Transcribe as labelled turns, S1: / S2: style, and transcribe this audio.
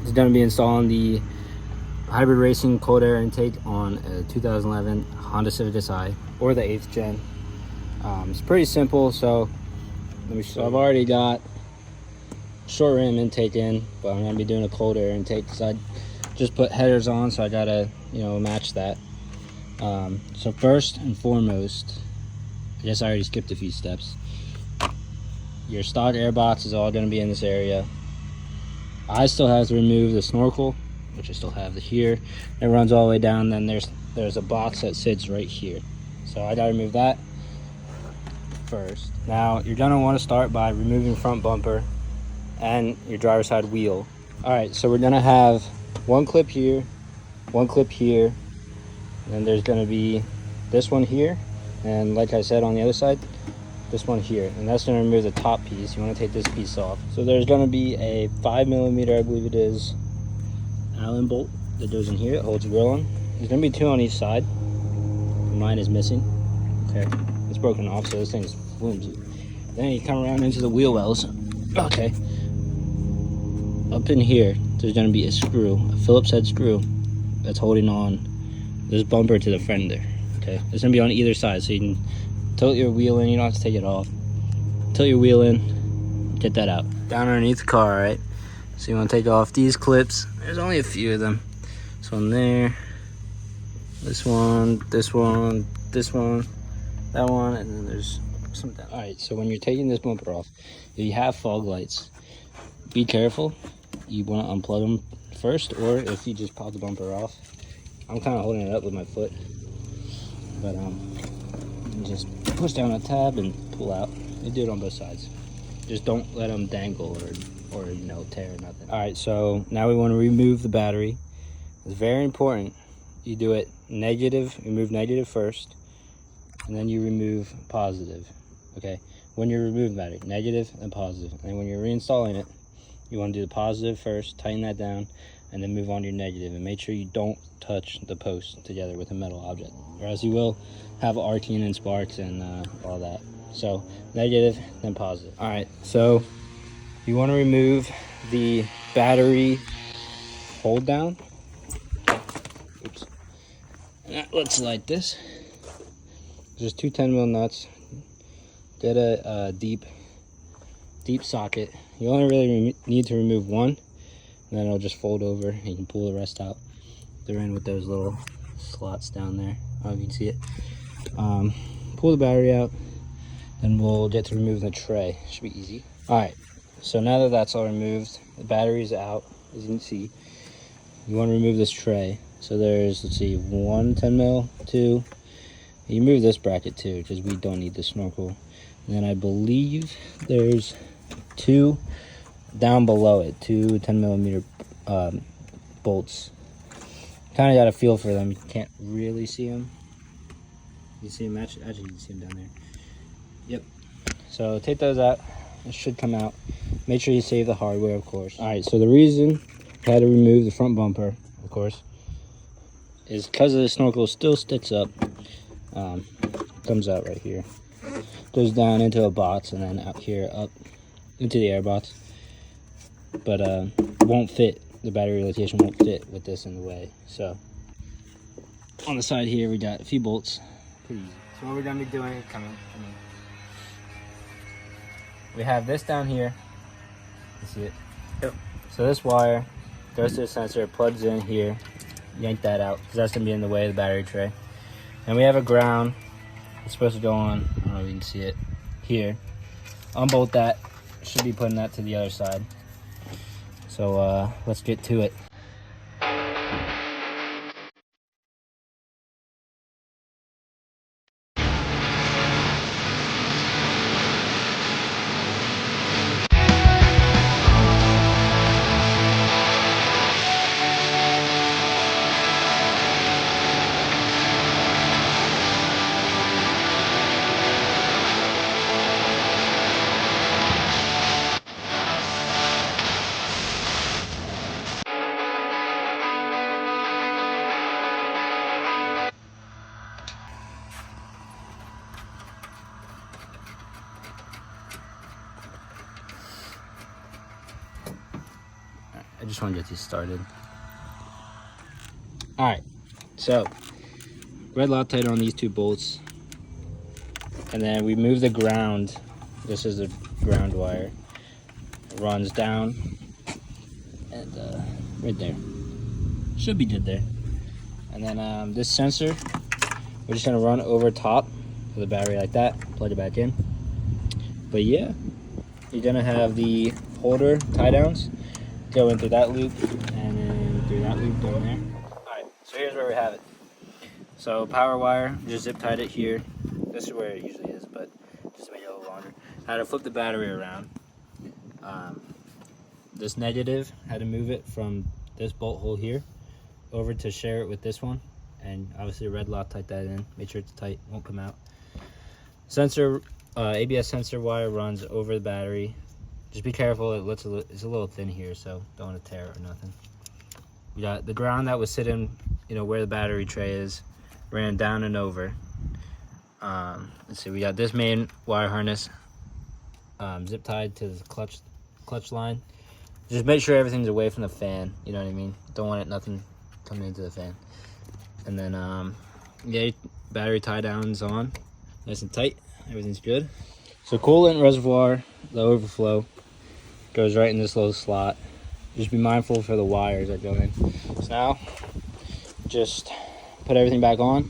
S1: is going to be installing the hybrid racing cold air intake on a 2011 Honda Civic Si, or the 8th gen. It's pretty simple, so let me show you. I've already got short rim intake in, but I'm going to be doing a cold air intake because I just put headers on, so I got to, match that. So first and foremost, I guess I already skipped a few steps. Your stock air box is all going to be in this area. I still have to remove the snorkel, which I still have here. It runs all the way down. Then there's a box that sits right here. So I got to remove that first. Now you're going to want to start by removing front bumper and your driver's side wheel. All right, so we're going to have one clip here, one clip here, and there's going to be this one here, and like I said on the other side, this one here, and that's going to remove the top piece. You want to take this piece off. So there's going to be a 5mm, I believe it is, Allen bolt that goes in here. It holds the grill on. There's going to be 2 on each side. Mine is missing. Okay, it's broken off, so this thing's flimsy. Then you come around into the wheel wells. Okay, up in here there's going to be a screw, a Phillips head screw that's holding on this bumper to the fender. Okay, it's going to be on either side, so you can tilt your wheel in. You don't have to take it off. Tilt your wheel in, get that out. Down underneath the car, right? So you want to take off these clips. There's only a few of them. This one there, this one, this one, this one, that one, and then there's some down. All right, so when you're taking this bumper off, if you have fog lights, be careful. You want to unplug them first, or if you just pop the bumper off. I'm kind of holding it up with my foot, but you just push down a tab and pull out. You do it on both sides. Just don't let them dangle or tear or nothing. All right, so now we want to remove the battery. It's very important. You do it negative, remove negative first, and then you remove positive. Okay, when you remove the battery, negative and positive. And when you're reinstalling it, you want to do the positive first, tighten that down, and then move on to your negative, and make sure you don't touch the post together with a metal object, or else you will have arcing and sparks and all that. So negative, then positive. All right, so you want to remove the battery hold down. Oops. And that looks like this. Just 2 10mm nuts. Get a deep socket. You only really need to remove one, and then it'll just fold over and you can pull the rest out. They're in with those little slots down there. I don't know if you can see it. Pull the battery out, then we'll get to remove the tray. Should be easy. All right, so now that that's all removed, the battery's out, as you can see. You want to remove this tray. So there's, let's see, 1 10mm, 2. You remove this bracket too, because we don't need the snorkel. And then I believe there's 2 down below it, 2 10mm bolts. Kind of got a feel for them. You can't really see them. You see them? Actually, you can see them down there. Yep. So take those out. It should come out. Make sure you save the hardware, of course. All right, so the reason I had to remove the front bumper, of course, is because of the snorkel still sticks up. Comes out right here. Goes down into a box and then out here up into the air box. But won't fit. The battery relocation won't fit with this in the way. So on the side here we got a few bolts. Pretty easy. So what we're gonna be doing, we have this down here. You see it? Yep. So this wire goes to the sensor, plugs in here. Yank that out because that's gonna be in the way of the battery tray. And we have a ground. It's supposed to go on. I don't know if you can see it here. Unbolt that. Should be putting that to the other side. So let's get to it. just want to get these started. All right, so red Loctite on these 2 bolts, and then we move the ground. This is the ground wire. It runs down and right there. Should be good there. And then this sensor, we're just gonna run over top of the battery like that, plug it back in. But yeah, you're gonna have the holder tie downs go in through that loop and then through that loop down there. Alright, so here's where we have it. So power wire, just zip tied it here. This is where it usually is, but just to make it a little longer. Had to flip the battery around. This negative, had to move it from this bolt hole here over to share it with this one, and obviously red Loctite that in, make sure it's tight, won't come out. Sensor, ABS sensor wire runs over the battery. Just be careful, it's a little thin here, so don't want to tear it or nothing. We got the ground that was sitting, where the battery tray is, ran down and over. Let's see, we got this main wire harness zip tied to the clutch line. Just make sure everything's away from the fan, you know what I mean? Don't want nothing coming into the fan. And then, yeah, battery tie downs on, nice and tight, everything's good. So coolant reservoir, the overflow, goes right in this little slot. Just be mindful for the wires that go in. So now, just put everything back on,